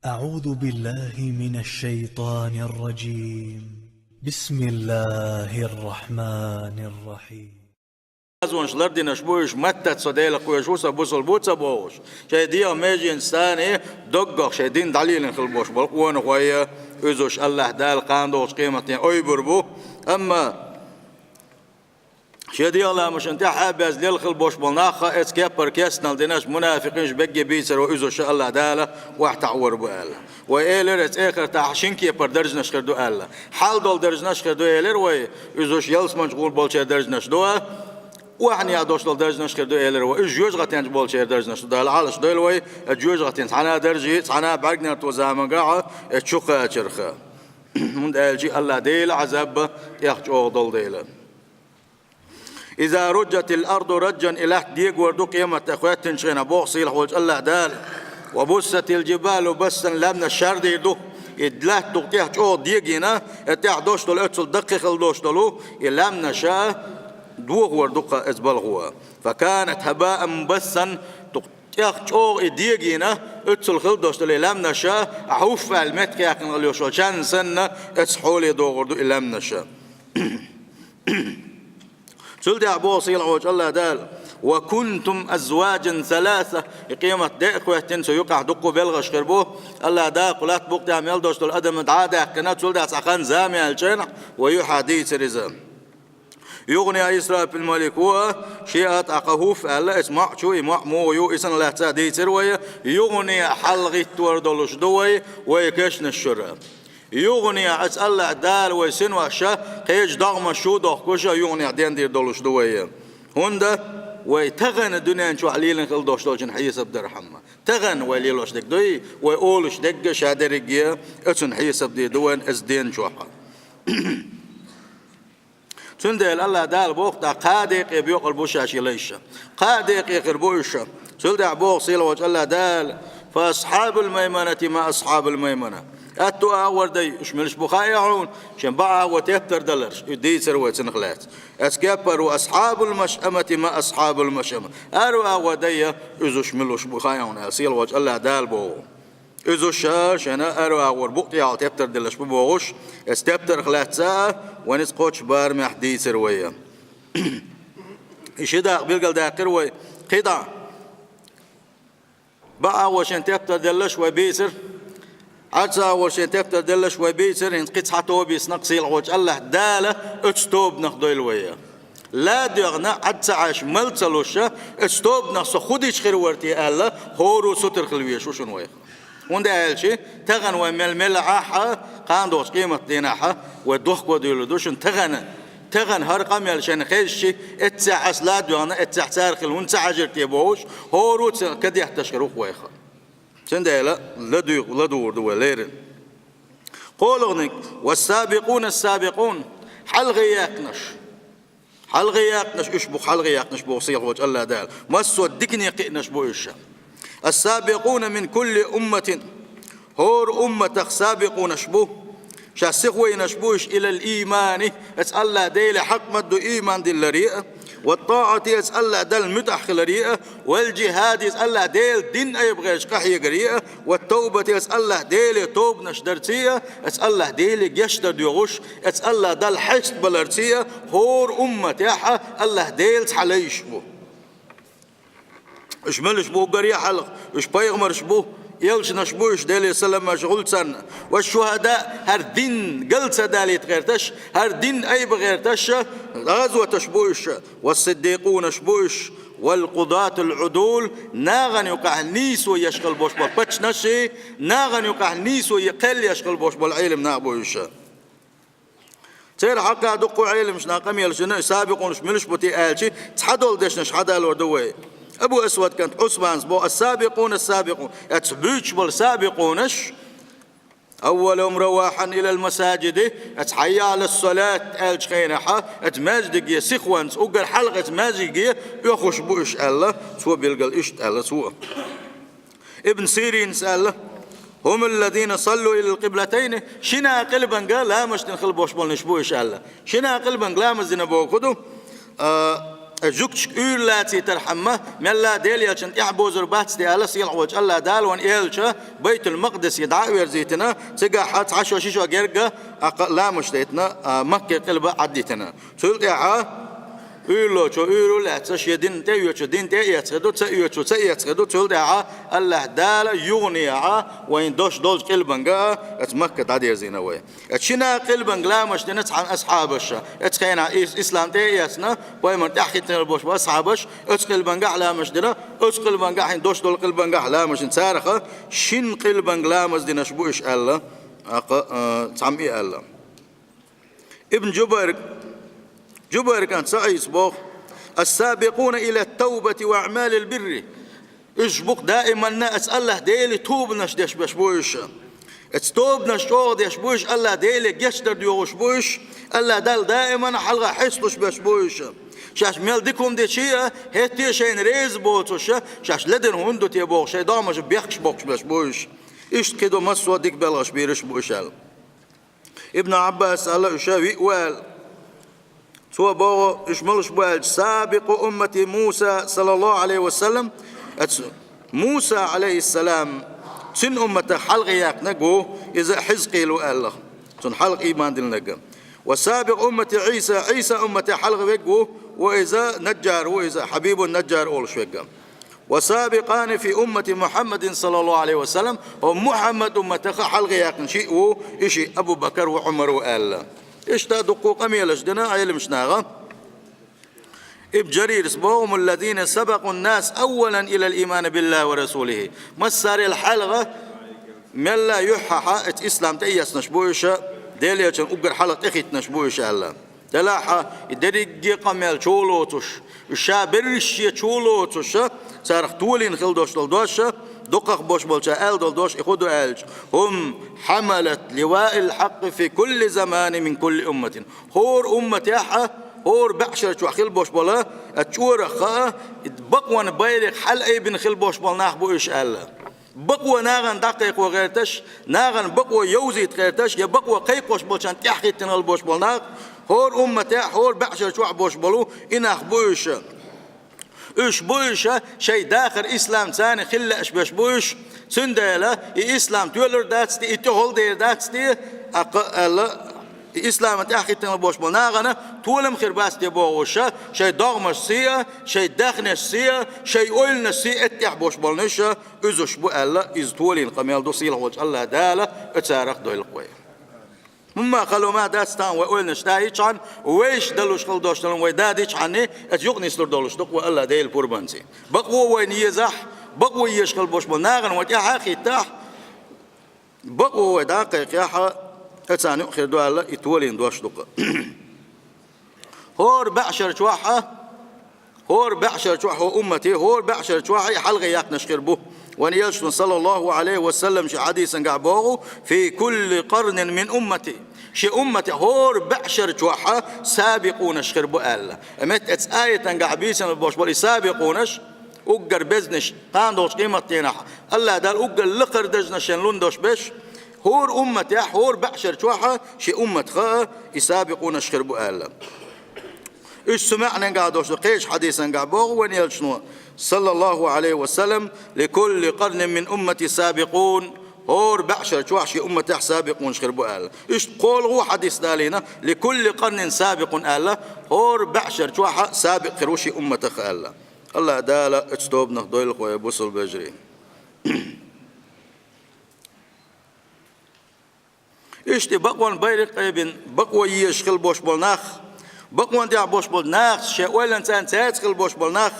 أعوذ بالله من الشيطان الرجيم. بسم الله الرحمن الرحيم. Azonçlar dinaşboş mattat sadela koyuşusa busol butsa boş. Şey diye mecin sani doggaq şey din dalilin khilboş bol qwana qoya özöş Allah dal qandoş qiymatni oy burbu. Amma şey diye Allah müşün tahabaz lil khilboş bolnaqa etskapar kesnal dinaş munafiqin begge biser ve özöş Allah dala wa ta'war bu Allah. Ve eler et akhir tahshin ki par darjnaş qirdu Allah. Hal dol darjnaş qirdu eler ve özöş yalsmanç qul bolça darjnaş doa. وإحنا يا دوش درجة نشكر دو إيلر وإجوج غتين جبول شيء درجة نشكر ده العالش دول وي إجوج غتين حنا درجة حنا بعقنا توزامن قاعة تشوقة شرخة من دالجي الله ديل عذاب يحج أوضل ديل إذا رجت الأرض رجا إلى ديق وردو قيمة أخوات تنشينا بوصيل حوج الله دال وبست الجبال بسا لمن الشر ديدو إدلاه تقتيح أو ديقنا تيح دوش دول أتسل دقيق الدوش دولو إلمنا شاه دوغ وردقة أزبلغوا فكانت هباء مبسا تقتيق إديقنا أتسل خلدوش دولي لمنا شاه أحوف المتك يقن غليوشو شان سنة أتسحولي دوغ وردو إلمنا شاه سلدي أبو صيل عوج الله دال وكنتم أزواجا ثلاثة قيمة دقق ويهتنسو يقع دقو بلغش خربوه الله دا قلات بوقت عميال دوش دول أدم دعادة قنات سلدي أساقان زامي الجنع ويحاديث رزام يغني إسرائيل الملك هو شيئات أقهوف ألا اسمع شو إمع مو يو إسن لا تعدي تروي يغني حلقة توردلش دوي ويكشن الشراب يغني عس الله دال ويسن وشا قيج ضغم شو ضغ كوشا يغني عدين دير دلش دوي هندا ويتغن الدنيا نشو عليل خل دوش دولشن حيسب درحمة تغن وليلوش دك دوي ويقولش دك شادرجيا أتن حيسب دي دوين أزدين شوحة سندل الله دال بوقتا قادق يبيق البوشاش ليشا قادق يقربوشا سلدع بوق صيل وجه الله دال فأصحاب الميمنة ما أصحاب الميمنة أتو أور دي مش بخايعون شنبعها وتهتر دلرش دي سروة سنخلات أسكبر وأصحاب المشأمة ما أصحاب المشأمة أرو أور دي إذوش ملوش بخايعون أصيل وجه الله دال بوق إذوش أنا أرو أور بوقتي على تهتر دلش ببوغش استبتر خلات ساعة ونسقوش بار محدي سروية إشدا بيلقل داقر وي قطع بقى وشان تبتر دلش وبيسر عجزا وشان تبتر دلش وبيسر إن قطعة توبيس نقصي العوج الله دالة اتستوب نخدو الوية لا ديغنا عجزا عاش ملتلوشة اتستوب نخصو خوديش خير ورتي الله هورو ستر خلوية شو ويخ وندا هالشي تغن ومل عاحة قاندوس قيمة ديناحة ودوخ وديلو دوشن تغن هرقم يالشان خيشي اتسع اسلاد وانا اتسع سارخل ونسع جرتي بوش هورو كدي يحتشكرو خويخا سندا لا لدور دو ليرن قولغنك والسابقون السابقون حلغي يقنش اشبخ حلغي يقنش بوصيغ وجه الله دال مسو الدكني قئنش بوشا السابقون من كل أمة هور أمة سابقون شبوه شاسخوي نشبوش إلى الإيمان أسأل الله ديل حق مدو إيمان دي الرئة والطاعة أسأل الله دل متح الرئة والجهاد أسأل الله ديل دين أيبغيش قحي قريئة والتوبة أسأل الله ديل توب نشدرتية أسأل الله ديل يشتر ديغوش أسأل الله دل حشد بلرتية هور أمة ياحة الله ديل حليش بو إيش ملش بو قرية حلق إيش بيغمر شبوه يلش نشبوش دالي سلام مشغول سنة والشهداء هر دين قلت دالي تغيرتش هر دين أي بغيرتش غزوة تشبوش والصديقون شبوش والقضاة العدول ناغن يقع نيس ويشغل بوش باتش نشي ناغن يقع نيس ويقل يشغل بوش بالعلم نابوش تير حقا دقوا علم مش ناقم يلشنا سابقون مش ملش بوتي آلشي تحدول ديش نش حدا الوردوي أبو أسود كانت عثمان بو السابقون أتبيش بالسابقونش أولهم رواحا إلى المساجد أتحيا على الصلاة الشخينحة أتماجد يسخوانس أقل حلقة ماجد يخش بوش الله سوى بيلقى إشت الله سوى ابن سيرين سأله هم الذين صلوا إلى القبلتين شنا قلبا قال لا مش نخل بوش بول نشبوش الله شنا قلبا لا مزنا بوكدو جوكش أولاتي ترحمه ملا ديل يلشن إعبوزر باتس دي ألا سيل عوج الله دال وان إيلشا بيت المقدس يدعى ويرزيتنا تقع حات عشو شيشو جرقة لا مشتيتنا مكة قلبة عديتنا سلت إعا أولو شو أولو لا تش يدين تي يوتش دين تي يتخدو تي يوتش تي يتخدو سلت إعا الله دال يغني إعا وين دوش دولج قلبنجا اتمكة عدي يرزينا وين اتشنا قلبنج لا مشتنا عن أصحابش اتخينا إسلام تي يسنا وين تحكي تنبوش وأصحابش اتقلبنجا على مشدنا اتقلبنجا حين دوش دول قلبنجا على مش نسارخه شن قلبنج لا مشدنا شبوش الله تعمي الله ابن جبر كان سعيس بوخ السابقون إلى التوبة وأعمال البر اشبق دائما ناس الله ديلي توب نشدش بشبوش اتوب نشوغ ديشبوش الله ديلي جشتر ديوشبوش الله دال دائما حلقة حسلش بشبوش شاش ميل ديكم دي شيء هتي شين ريز بوتوش شاش لدن هندو تي بوخ شي دامج بيخش بوخش بشبوش ايش كدو مسوا ديك بلاش بيرش بوشال ابن عباس الله يشاوي وال سوى بوغو اشملش بوال سابق أمة موسى صلى الله عليه وسلم موسى عليه السلام سن أمة حلق ياقنقو إذا حزقيل الله سن حلق إيمان دلنقو وسابق أمة عيسى أمة حلق وقو وإذا نجار وإذا حبيب النجار أول شوقا وسابقان في أمة محمد صلى الله عليه وسلم ومحمد أمة حلق ياقن شيء إشي أبو بكر وعمر وآل إيش تدقوا قميل أجدنا عيل مشناغا ابن جرير سبوهم الذين سبقوا الناس أولا إلى الإيمان بالله ورسوله مسار الحلقة ملا يححا إسلام تأيس نشبويشا ديليا كان أقر حلقة إخيت نشبويشا الله تلاحا يدريق قميل شولوتش الشابرشي شولوتش سارخ تولين خلدوش دلدوش دقق بوش بولشا آل دلدوش إخدو آلج هم حملت لواء الحق في كل زمان من كل أمة هور أمة يحا هور بعشر شو خيل بوش بولا أتشور خا بقوان بايرك حلقة بن خيل بوش بولناخ بو إيش الله بقوة ناغن دقيق وغيرتش ناغن بقوة يوزيت غيرتش يا بقوة قيقوش بولشان تحكي تنال بوش بولناخ هور أمة يح هور بعشر شو بوش بولو إناخ بوش إيش بوش شيء داخل إسلام ثاني خلة إيش بوش سندالة إسلام تولر داتستي إتهول دير داتستي إسلام تأخذ تنبوش بناغنا طولم خرباس تبوغوشة شيء ضغمش سيا شيء دخنش سيا شيء أولنا سيا اتحبوش بلنشة إزوش بو الله إز طولين قميل دوسيل وجه الله دالة اتسارق دوي القوية مما قالوا ما داستان وأولنش تايش عن ويش دلوش خل دوش دلون ويداديش عني اتيقني سلور دولوش دقوا الله ديل بوربانسي بقوا وين يزح بقوا يشغل بوش بناغن وتيحا خيتاح بقوا وداقيق ياحا اتساني أخير دوا الله يتولين دوش دقا هور بعشر شواحة هور بعشر شواحة أمتي هور بعشر شواحة حلقة ياقنش خربوه وان يلشن صلى الله عليه وسلم شي حديثا قعبوه في كل قرن من أمتي شي أمتي هور بعشر شواحة سابقونش خربو الله أمت اتسآية قعبيسا البوش بولي سابقونش أقر بزنش قاندوش قيمة تيناح الله دال أقر لقر دجنش ينلوندوش بش هور أمتي هور بعشر شواحة شي أمة خاء يسابقون شخربو أهلا إيش سمعنا قاعدوش قيش حديثا قعبوه وين يلشنوا صلى الله عليه وسلم لكل قرن من أمتي سابقون هور بعشر شواحة شي أمة سابقون شخربو أهلا إيش قول هو حديث دالينا لكل قرن سابق أهلا هور بعشر شواحة سابق خروشي أمة خاء الله دالا اتستوب نخدويل خويا بوصل بجري إشتي بقوان بيرق ابن بقوى يشخل بوش بولناخ بقوان دع بوش بولناخ شاول إنسان تاتخل بوش بولناخ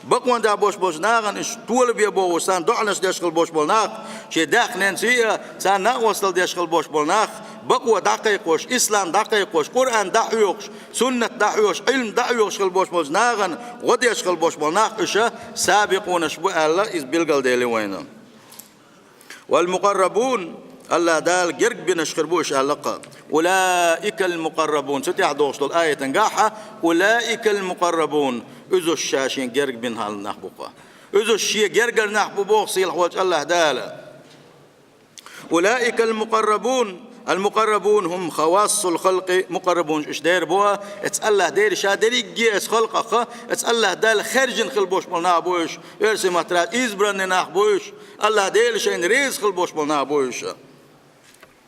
بقوان دع بوش بولناخ إش طول بيبو وسان دعنش ديشخل بوش بولناخ شي داخل ننسية سان ناقوصل ديشخل بوش بولناخ بقوى دقيقوش إسلام دقيقوش قرآن دعيوش سنة دعيوش علم دعيوش خل بوش بولناخ غد يشخل بوش بولناخ إشا سابقون شبو الله إز بلغل ديلي وينا والمقربون الله دال جرق بنشخربوش علقة أولئك المقربون ستيح دوش الآية تنقاحة أولئك المقربون إذو الشاشين جرق بنها النحبوقة إذو الشي جرق النحبوق صيل حواج الله دال أولئك المقربون المقربون هم خواص الخلق مقربون إيش دير بوها الله دير شادر يجي خلقه الله دال خرج خل بوش بلنا بوش يرسم مترات إزبرن ناخ بوش الله دير شين ريز خل بوش بلنا بوش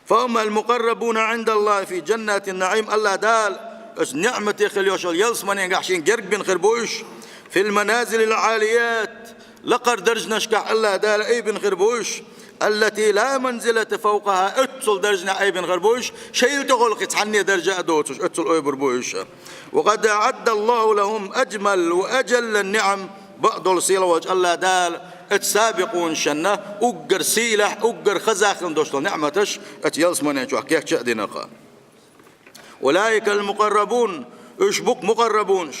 فهم المقربون عند الله في جنات النعيم الله دال اس نعمة خليوش يلس من ينقحشين قرق بن خربوش في المنازل العاليات لقر درج نشكح الله دال أي بن خربوش التي لا منزلة فوقها اتل درجنا أي بن خربوش شيء تغلق تحني درجة أدوتش اتل أي بربوش وقد أعد الله لهم أجمل وأجل النعم بعض الصيلة وجه الله دال اتسابقون شنة أقر سيلح أقر خزاخن دوشتل نعمتش اتيلس من ينشوح كيك شأدنقا أولئك المقربون اشبك مقربونش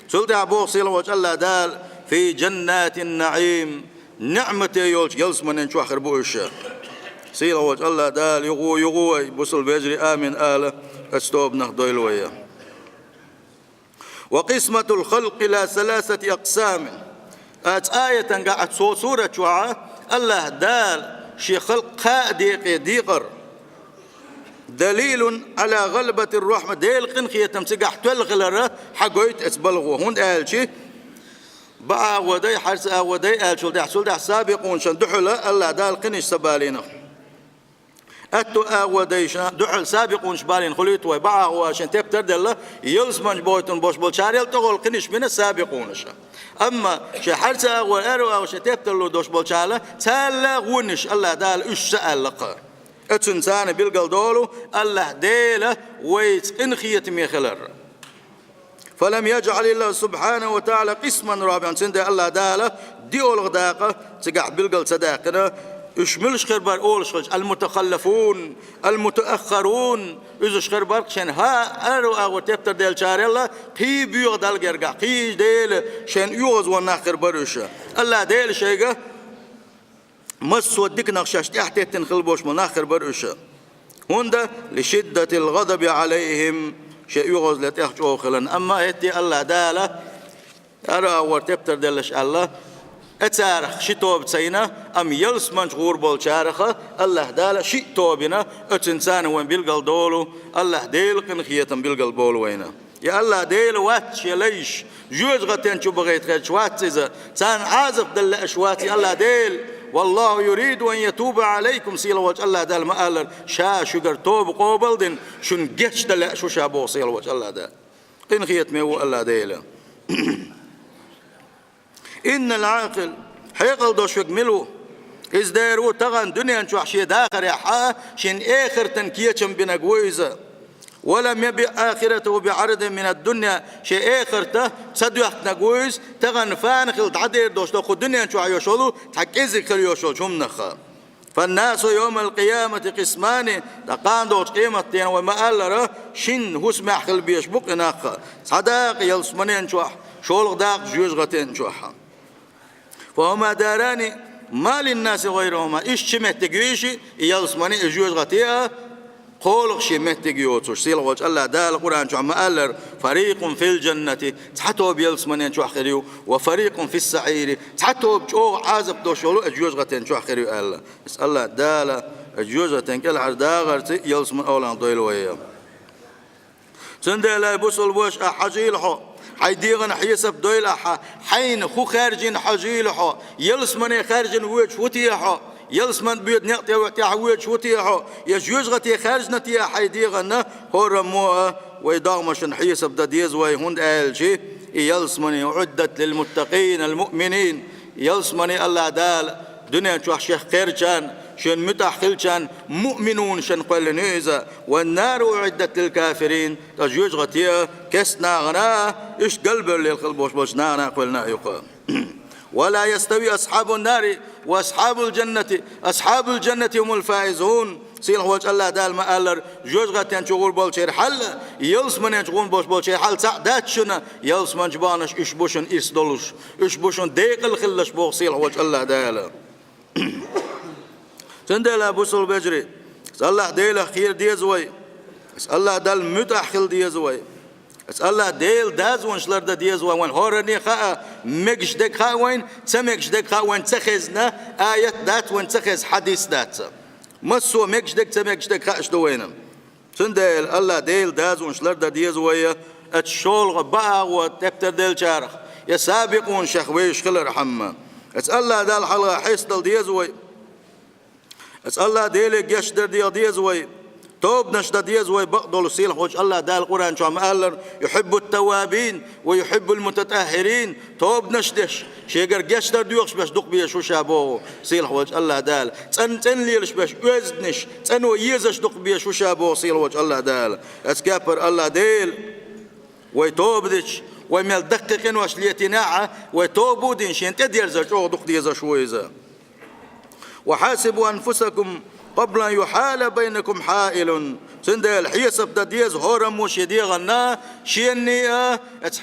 سلطة عبوه صيلة وجه الله دال في جنات النعيم نعمة يلس من ينشوح خربوش صيلة وجه الله دال يغو بصل بيجري آمن آله استوب نخدو الوية وقسمة الخلق إلى 3 أقسام آية قاعد سورة شوعة الله دال شي خلق قادق ديقر دليل على غلبة الرحمة ديل قنخية تمسقح تلغلرة حقويت اسبلغو هون قال شي بقى ودي حرس ودي قال شو ده سابقون شن دحلا الله دال قنش سبالينا أتو وديش دحل سابقون شبالين خليت وبقى وشن تبتر دله يلس من بويتون بوش بولشاريل تقول قنش من السابقون أما شحرس وأرو أو شتبتر له دوش بولشاله تلا غونش الله دال إيش سأل لقى اتنسان بالقل دولو الله ديله ويتقنخية ميخلر فلم يجعل الله سبحانه وتعالى قسما رابعا سند الله داله ديول غداقه تقع بالقل صداقنا اشملش خربار اولش خلش المتخلفون المتاخرون ازش خربار شن ها ارو او تبتر ديل شار الله قي بيغ دال غرغا قي ديل شن يوز ونا خربارش الله ديل شيغا مس ودك نقشاش تحت تنخلبوش مناخر برش هوندا لشدة الغضب عليهم شيء يغز لتحجو خلن أما هتي الله داله أرى ورتبتر دلش الله اتارخ شتوب تسينا أم يلس منشغور بالشارخة الله داله شيء توبنا اتنسان وين بالقل دولو الله ديل قنخية بالقل بول وينا يا الله ديل واتش ليش جوز غتين شو بغيت خير شوات إذا سان عازف دل أشواتي الله ديل والله يريد أن يتوب عليكم سيل وجه الله دال مآلر شا شجر توب قابل دين شن جش دل شو شابو سيل وجه الله دال إن خيت ميو الله ديله إن العاقل حيقل دوش يكملوا إذ دايرو تغن دنيا نشوح شي داخر يا حا شن آخر تنكيتشم بنقويزة ولم يبي آخرته بعرض من الدنيا شيء آخر ته صدق نقويز تغن فانخل تعدير دوش لو الدنيا نشوح يشولو تحكيزك يشول شم نخا فالناس يوم القيامة قسمان تقان دوش قيمتين وما قال شن هو سمع خل بيشبق نخا صداق يلسمنين نشوح شول داق جوز غتين نشوحها فهما داراني ما للناس غيرهما إيش شمت تجيشي يلسمني جوز غتيها قولك شمت تجيوتش سيل وجه الله دال القرآن شو عم قال فريق في الجنة تحتوا بيلسمنين شو آخريو وفريق في السعير تحتوا بشو عازب دوشولو جوز غتين شو آخريو قال بس الله دال جوز غتين كل عرداغر يلسمن أولا ضيلوية سندلا بوصل بوش أحجيلحو حيديغن حيسب دويلحا حين خو خارجين حجيلحو يلسمن خارجين وجه وتيحو يلسمن بيد نقطي وقتي وجه وتيحو يجوز غتي خارجنا تيا حيديغن هرمو ويداغمشن حيسب دديز ويهند آلجي يلسمن عدت للمتقين المؤمنين يلسمن الله دال دنيا شو شيخ خيرجان شن متحخلشان مؤمنون شن قل نيزا والنار أعدت للكافرين تجوز غتيا كسنا غنا إيش قلب اللي القلب وش نانا قلنا يقام ولا يستوي أصحاب النار وأصحاب الجنة أصحاب الجنة هم الفائزون سيل وجه الله دال ما قال جوز غتيان شغول بالشير حل يلس من يشغون بالشير حل سعدات شنا يلس من جبانش إيش بوشن إيش دولش إيش بوشن ديق الخلش بوق سيل وجه الله دال سندلا بوصل بجري الله ديل خير ديزوي الله دال متأخل ديزوي الله ديل داز وانشلر دا ديزوي وان هورني خا مجش دك خا وين سمجش دك خا وين تخزنا آيات دات وين تخز حديث دات مسو مكشدك خاش دوينم سندل الله ديل دازون شلردا ديز ويا اتشول بقى وتبتر ديل شارخ يا سابقون شخويش خل رحمه اسال الله دال حلقه حيصدل ديز وي اسال الله ديل يشدر ديز وي توب نشد ديز وي بقدل سيل حوج الله دال القران شو مالر يحب التوابين ويحب المتطهرين توب نشدش شيغر يشدر ديوخش باش دق بيه شو شابو سيل حوج الله دال تن ليلش باش وزنش تنو يزش دق بيه شو شابو سيل حوج الله دال اسكابر الله ديل ويتوب ديش ويمل دقيقين واش ليتناعه ويتوبوا دين شين تدير زجو دق ديز شويزه وحاسبوا انفسكم قبل أن يحال بينكم حائل سندل حيسب دديز هورم وشدي غنا شيني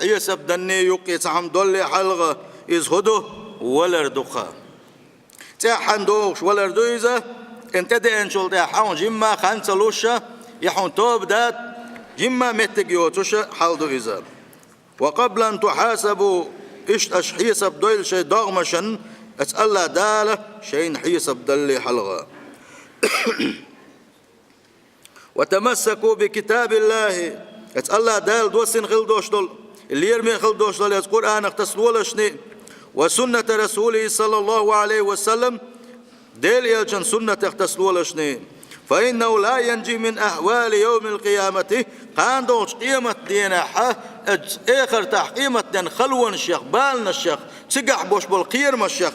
حيسب دني يقي تعم دولي حلغة إزهدو ولردوخا تاحن دوخش ولردويزة انت دي انشول تاحون جمع خانسلوشة يحون توب دات جمع متقيوتوشة حالدو إزا وقبل أن تحاسبوا إش حيسب دويل شي دغمشن أسأل دالة شين حيسب دلي حلغة وتمسكوا بكتاب الله الله دال دوسن خل دوشدل اللي يرمي خل دوشدل القرآن اختصلولشني وسنة رسوله صلى الله عليه وسلم ديل يلجن سنة اختصلولشني فإنه لا ينجي من أحوال يوم القيامة قان دوش قيمة دينا آخر تحقيمة دين خلون الشيخ بالنا الشيخ تقح بوش بالقير الشيخ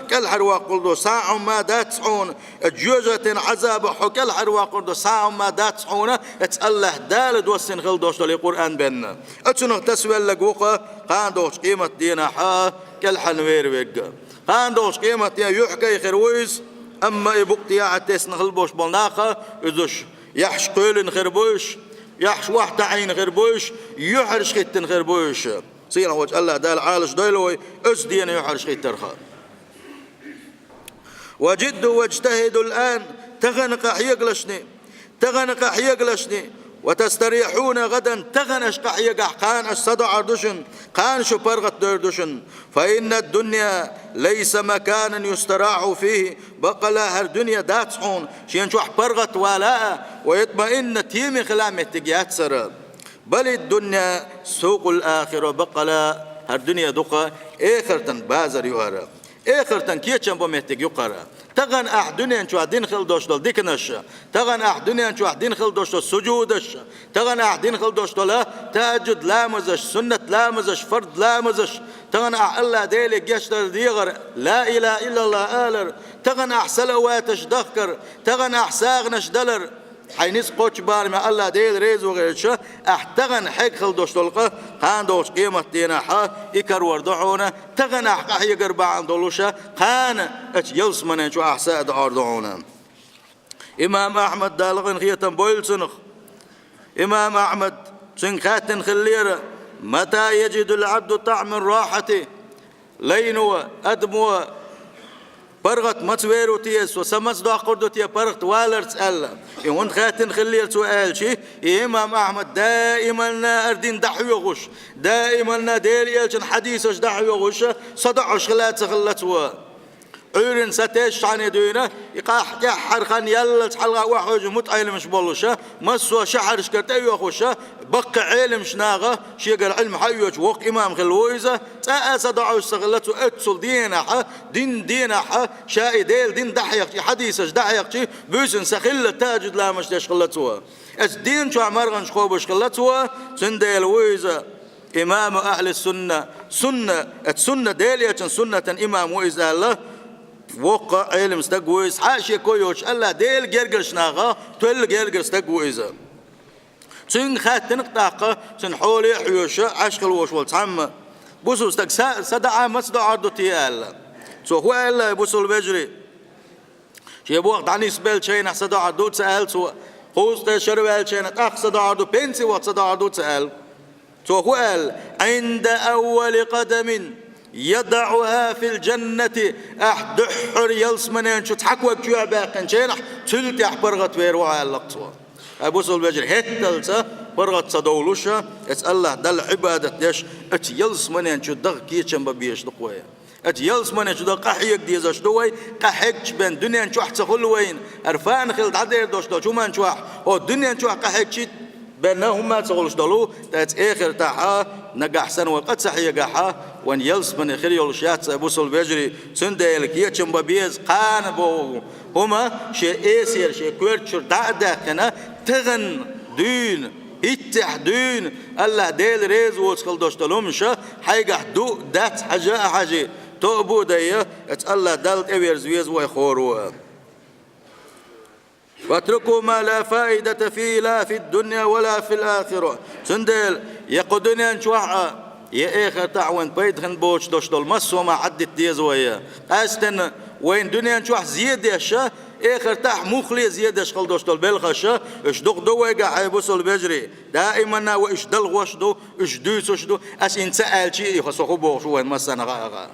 كالحروا قلدو ساعة ما داتسعون جوجة عذاب حكال حروا قلدو ساعة ما داتسعون اتسأله دال دوسن خلدوش للقرآن بيننا اتسنو تسوي لقوقة قان دوش قيمة دينا كالحنوير ويقا قان دوش قيمة دينا يحكي خرويز أما يبقى يعتس نخلبوش بالناقة إذش يحش قيل خربوش يحش واحد عين خربوش يحرش خيت خربوش سيرا وجه الله دال عالش ديلوي أسدين يحرش خيت ترخى وجدوا واجتهدوا الآن تغنق حيقلشني وتستريحون غدا تغنش قحيق قان الصدع عردشن قان شو برغت دردشن فإن الدنيا ليس مكانا يستراح فيه بقلا هر دنيا داتحون شين شو برغت ولا ويطمئن تيمي خلامة تجيات سر بل الدنيا سوق الآخرة بقلا هر دنيا دقة آخرتن بازر يوهر آخرتن كيتشن بمهتج يقرأ تغن أحدني أنشوا دين خل دوشتل ديكنش تغن أحدني أنشوا دين خل دوشتل سجودش تغن أحدين خل دوشتل لا تهجد لا مزش سنة لا مزش فرد لا مزش تغن الله ديلك يشتر ديغر لا إله إلا الله آلر تغن أحسلواتش دخكر تغن أحساغنش دلر حينيس قوش بار ما الله ديل ريز وغيرش احتغن حق خل دوشتلقه قان دوش قيمة دينا حا إكر وردعونا تغن أحقا يقربا عن دولوشا قان اتش يلس منين شو أحساد عردعونا إمام أحمد دالغن خيطا بويل سنخ إمام أحمد سنخات خليرة متى يجد العبد طعم الراحة لينو أدمو برغت متويرو تيس وسمس دو قردو تي برغت والرت ألا يهون خاتن خليل سؤال شي إمام أحمد دائما أردين دحوي غش دائما ديل يلجن حديثش دحوي غش صدعش خلات خلتوا عيرن ستيش عن يدينا يقاح يحر خان يلا تحلقا واحد متعلم مش بولشة مسوا شحر شكرتي وخشة بقى علم شناغة شيء العلم حيوج وق إمام خلويزة تأسد عوش سغلته أتصل دينها دينها شاي ديل دين دحيق حديثش دحيق بيسن سخلة تاجد لا مش تشغلتها الدين شو عمرغن شخوبش خلتها سنديل ويزة إمام أهل السنة السنة ديلية سنة إمام وإذا الله وقع علم استقويز حاشي كويوش الله ديل جرجر شناغا تول جرجر استقويزا سن خاتن قطاقة سن حولي حيوشة عشق الوش والتعمى بوسو استق صدعة مصدع عردو تيال سو هو الله بوسو البجري شي بوقت عني سبيل شين صدع عردو تسأل سو خوز تشروال شين اخ صدع عردو بنسي وات صدع عردو تسأل سو هو عند أول قدم يضعها في الجنة أحدحر يلسمنين شو تحكوك شو عباقن شينح تلت أحبرغت ويروها اللقصوة أبو سول بجر هتلسة برغت صدولوشة يسأل الله دل عبادة ديش ات يلسمنين شو دغ كيتشن ببيش دقوية ات يلس من شو قحيك دي زشتوي قحيك بين دنيا شو حتى خلوين عرفان خلد عدير دوشتو شو ما نشوح هو الدنيا شو قحيك شيت بينهما تقولش دلو تات آخر تاعها نجح سنة وقد صحيح جحها وان يلس من خير يلشيات أبوسل بيجري سندل كيتشم ببيز قان بو هما شيء آسير شيء كورتشر دعدة كنا تغن دين دين الله ديل ريز وصل دوشتلهم شا حيجح دو دات حاجة تقبو ديه الله دلت أويرز ويز ويخوروا واتركوا ما لا فائدة فيه لا في الدنيا ولا في الآخرة سندل يقدني نشوح يا آخر تعوين بيدخن بوش دوشتل مسوا ما عدت ديز ويا أستن وين دنيا نشوح زيادة شا آخر تاع مخلي زيادة شغل دوشتل بالخشة إيش دق دويجا حيبوسل بجري دائما وإيش دل وشدو إيش دوس وشدو أس إن سأل شيء يخصو بوش وين مسنا غا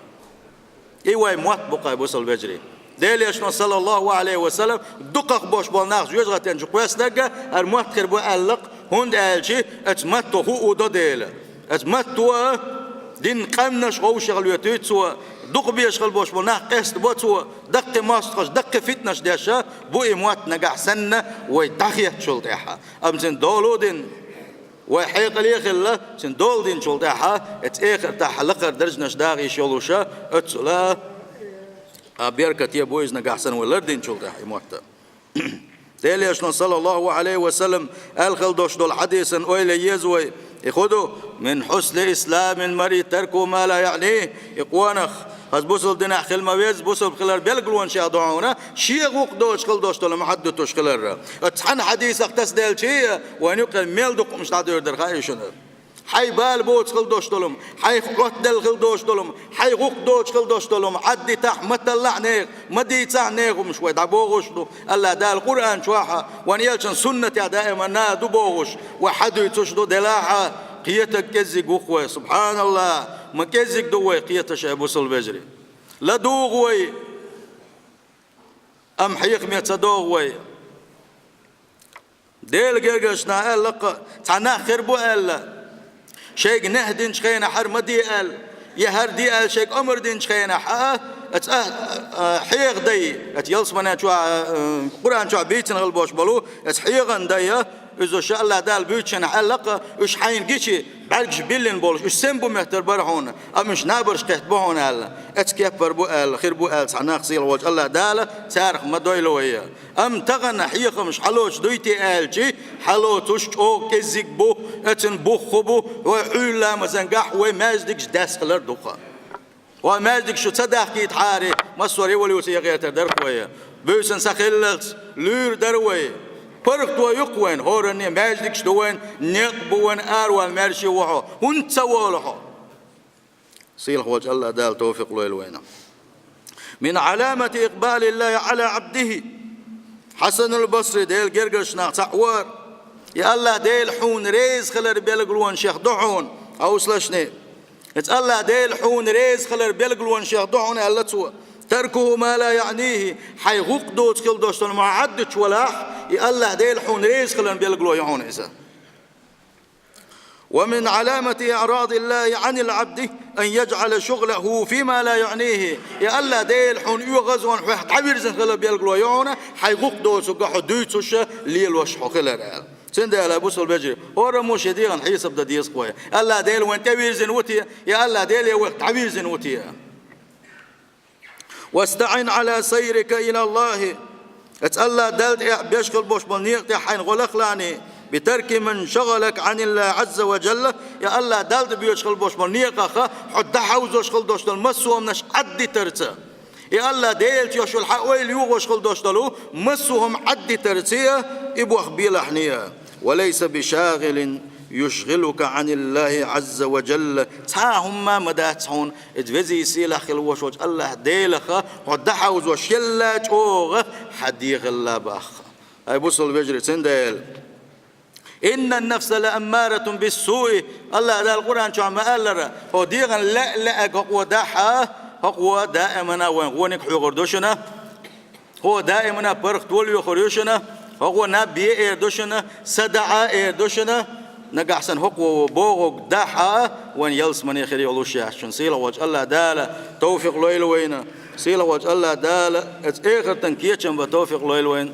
إيوه موت بقى يبوسل بجري دليل صلى الله عليه وسلم دقق باش بالناس يجرى تنجقوس لقى الموت خربو ألق هند ألشي أتمتو هو ودا ديل أتمتو دين قمنش غوش غلوتيت سوا دق بيشغل باش بالناس قست بوتسوا دق ماستخش دق فتنش ديشا بو إموات نجح سنة ويتخيت شلطيحة أمسن دولو دين وحيق ليخلا سن دول دين شلطيحة اتآخر تاح لقر درجنش داغي شلوشا اتسلا أبيركت يا بويز نجحسن ولردين شلته يموت تالي أشنا صلى الله عليه وسلم الخل دوش دول حديثا أويل يزوي يخدو من حسن إسلام المرء تركه ما لا يعنيه يقوانخ خز بوصل دنا خل ما بيز بوصل خلال بيلقلون شيء ضعونا شيء غوق دوش خل دوش دول ما حد توش خلال اتحن حديث اقتص ديل شيء وين يقل ميل دق مش تعدي در خايشون حي بال بوت خل دوش دولم حي قوت دل خل دوش دولم حي غوق دوش خل دوش دولم عدي تح متطلع نيغ مدي تاع نيغ مش ويد عبوغش الله دا القرآن شواحة وان يلشن سنة دائما نا دبوغش وحدو يتشدو دلاحة قيتك كزيق وخوي سبحان الله ما كزيق دوي قيتك شعبو سلبجري لا دوغوي أم حيق ميتا دوغوي ديل جرجشنا قال لق تانا خربو قال شيك نهدين شخينا حرمدي قال يهر دي قال شيك أمر دين شخينا حيق دي يلص منا شو قرآن شو بيتن غلبوش بلو حيقن دي إذا شاء الله دال بيتشن حلقة إيش حين جيشي بعرج بيلين بولش إيش سنبو مهتر برهون أمش نابرش كهت بهون هلا أتكيف بربو قال خير بو قال سعناق صيل وجه الله دال تارخ ما دويلوية أم تغنى حيقة مش حلوش دويتي قال شي حلوتش أو كزيك بو أتن بو خبو وحولا مزنقح ومازدكش داس خلر دوخة ومازدك شو تصدق كيت حاري مصوري ولي وسيقيا تردركوية بيسن سخلت لور دروي فرق تو يقوين هورني ماجدكش دوين نقبوين أروان مارشي وحو هن تسوالحو صيلح وجه الله دال توفيق له الوينة من علامة إقبال الله على عبده حسن البصري ديل جرجشنا تعوار يا الله ديل حون ريز خلر بيلقلون شيخ دحون أو سلاشني الله ديل حون ريز خلر بيلقلون شيخ دحون الله تسوى تركه ما لا يعنيه حيغوق دوت كل دوشتن ما عدتش ولاح يا الله ديل حون ريز خلن بيلقلو يعون إذا ومن علامة إعراض الله عن العبد أن يجعل شغله فيما لا يعنيه يا الله ديل حون يغزون حبير زن خلن بيلقلو يعون حيغوق دوت وقحو دوتش ليل وشحو خلال سند على بوصل بجري ورا مش ديغن حيسب دا ديس قوي الله ديل وين تبير زن وتي يا الله ديل يا تعبير زن وتي واستعن على سيرك إلى الله اتألا دلت بيشغل بوش بالنيق حين غلق لاني بترك من شغلك عن الله عز وجل يا الله دلت بيشغل بوش بالنيق أخا حد حوزو شغل دوش المسو منش عدي ترتا يا الله ديلت يشغل حقويل يوغو شغل دوش دلو مسوهم عدي ترتيا إبو أخبيل حنيا وليس بشاغل يشغلك عن الله عز وجل تاهم ما مداتهم ادفزي سيلا خلوش وجه الله ديلخ ودحوز وشيلات اوغ حديغ الله باخ اي بوصل بجري سندل ان النفس لاماره بالسوء الله ده القران شو ما قال هو ديغن لا قوه دحا هو دائما وين غونك حيغردوشنا هو دائما برخ تولي يخريوشنا هو نبي ايردوشنا سدعا ايردوشنا نقحسن حق وبوغ دحا وان يلس من يخري علوشي عشان سيلا وجه الله دالا توفيق لويل وين سيلا وجه الله دالا ات اخر تنكيتشن بتوفيق لويل وين